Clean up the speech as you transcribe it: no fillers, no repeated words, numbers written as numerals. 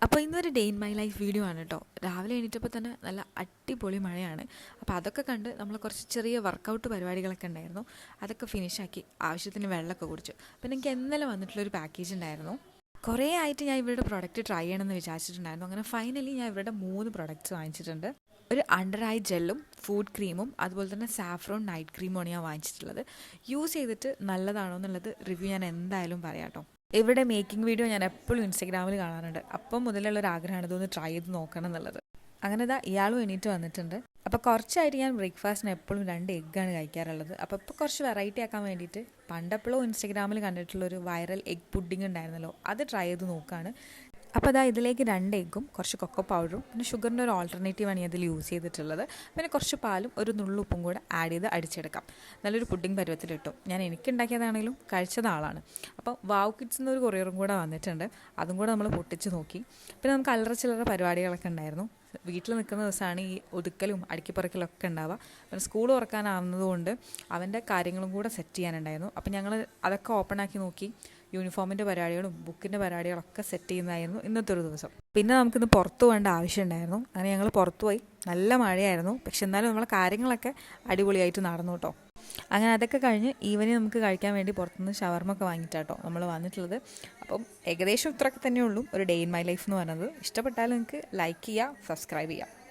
അപ്പോൾ ഇന്നൊരു day in my life video ആണ് കേട്ടോ. രാവിലെ എണീറ്റപ്പോൾ തന്നെ നല്ല അടിപൊളി മഴയാണ്. അപ്പോൾ അതൊക്കെ കണ്ട് നമ്മൾ കുറച്ച് ചെറിയ വർക്കൗട്ട് പരിപാടികളൊക്കെ ഉണ്ടായിരുന്നു. അതൊക്കെ ഫിനിഷാക്കി ആവശ്യത്തിന് വെള്ളമൊക്കെ കുടിച്ചു. പിന്നെ എനിക്ക് ഇന്നലെ വന്നിട്ടുള്ളൊരു പാക്കേജ് ഉണ്ടായിരുന്നു. കുറേ ആയിട്ട് ഞാൻ ഇവരുടെ പ്രൊഡക്റ്റ് ട്രൈ ചെയ്യണമെന്ന് വിചാരിച്ചിട്ടുണ്ടായിരുന്നു. അങ്ങനെ ഫൈനലി ഞാൻ ഇവരുടെ 3 പ്രൊഡക്റ്റ്സ് വാങ്ങിച്ചിട്ടുണ്ട്. ഒരു അണ്ടർ ഐ ജെല്ലും ഫുഡ് ക്രീമും അതുപോലെ തന്നെ സാഫ്രോൺ നൈറ്റ് ക്രീമുമാണ് ഞാൻ വാങ്ങിച്ചിട്ടുള്ളത്. യൂസ് ചെയ്തിട്ട് നല്ലതാണോ എന്നുള്ളത് റിവ്യൂ ഞാൻ എന്തായാലും പറയാം കേട്ടോ. ഇവിടെ മേക്കിംഗ് വീഡിയോ ഞാൻ എപ്പോഴും ഇൻസ്റ്റഗ്രാമിൽ കാണാറുണ്ട്. അപ്പം മുതലുള്ളൊരു ആഗ്രഹമാണ് ഇതൊന്ന് ട്രൈ ചെയ്ത് നോക്കണം എന്നുള്ളത്. അങ്ങനെ ഇതാ ഇയാളും എണീറ്റ് വന്നിട്ടുണ്ട്. അപ്പോൾ കുറച്ചായിട്ട് ഞാൻ ബ്രേക്ക്ഫാസ്റ്റിന് എപ്പോഴും 2 എഗ്ഗാണ് കഴിക്കാറുള്ളത്. അപ്പോൾ ഇപ്പോൾ കുറച്ച് വെറൈറ്റി ആക്കാൻ വേണ്ടിയിട്ട് പണ്ടെപ്പോഴും ഇൻസ്റ്റഗ്രാമിൽ കണ്ടിട്ടുള്ളൊരു വൈറൽ എഗ് പുഡിംഗ് ഉണ്ടായിരുന്നല്ലോ, അത് ട്രൈ ചെയ്ത് നോക്കുകയാണ്. അപ്പോൾ അതാ ഇതിലേക്ക് 2 എഗ്ഗും കുറച്ച് കൊക്കോ പൗഡറും പിന്നെ ഷുഗറിൻ്റെ ഒരു ഓൾട്ടർനേറ്റീവാണ് ഞാൻ ഇതിൽ യൂസ് ചെയ്തിട്ടുള്ളത്. പിന്നെ കുറച്ച് പാലും ഒരു നുള്ളുപ്പും കൂടെ ആഡ് ചെയ്ത് അടിച്ചെടുക്കാം. നല്ലൊരു പുഡിംഗ് പരുവത്തിൽ കിട്ടും. ഞാൻ എനിക്കുണ്ടാക്കിയതാണെങ്കിലും കഴിച്ചത് ആളാണ്. അപ്പോൾ വാവ് കിഡ്സ് എന്നൊരു കൊറിയറും കൂടെ വന്നിട്ടുണ്ട്. അതും കൂടെ നമ്മൾ പൊട്ടിച്ച് നോക്കി. പിന്നെ നമുക്ക് അല്ലറ ചില്ലറ പരിപാടികളൊക്കെ ഉണ്ടായിരുന്നു. വീട്ടിൽ നിൽക്കുന്ന ദിവസമാണ് ഈ ഒതുക്കലും അടുക്കിപ്പറക്കലൊക്കെ ഉണ്ടാവുക. പിന്നെ സ്കൂൾ തുറക്കാനാവുന്നതുകൊണ്ട് അവൻ്റെ കാര്യങ്ങളും കൂടെ സെറ്റ് ചെയ്യാനുണ്ടായിരുന്നു. അപ്പം ഞങ്ങൾ അതൊക്കെ ഓപ്പണാക്കി നോക്കി. യൂണിഫോമിൻ്റെ പരിപാടികളും ബുക്കിൻ്റെ പരിപാടികളൊക്കെ സെറ്റ് ചെയ്യുന്നതായിരുന്നു ഇന്നത്തെ ഒരു ദിവസം. പിന്നെ നമുക്കിന്ന് പുറത്തു പോകേണ്ട ആവശ്യമുണ്ടായിരുന്നു. അങ്ങനെ ഞങ്ങൾ പുറത്തു പോയി. നല്ല മഴയായിരുന്നു, പക്ഷെ എന്നാലും നമ്മളെ കാര്യങ്ങളൊക്കെ അടിപൊളിയായിട്ട് നടന്നു കേട്ടോ. അങ്ങനെ അതൊക്കെ കഴിഞ്ഞ് ഈവനിങ് നമുക്ക് കഴിക്കാൻ വേണ്ടി പുറത്തുനിന്ന് ഷവർമൊക്കെ വാങ്ങിയിട്ടാട്ടോ നമ്മൾ വന്നിട്ടുള്ളത്. അപ്പം ഏകദേശം ഇത്രയൊക്കെ തന്നെയുള്ളൂ ഒരു ഡേ ഇൻ മൈ ലൈഫ് എന്ന് പറയുന്നത്. ഇഷ്ടപ്പെട്ടാൽ നിങ്ങൾക്ക് ലൈക്ക് ചെയ്യുക, സബ്സ്ക്രൈബ് ചെയ്യുക.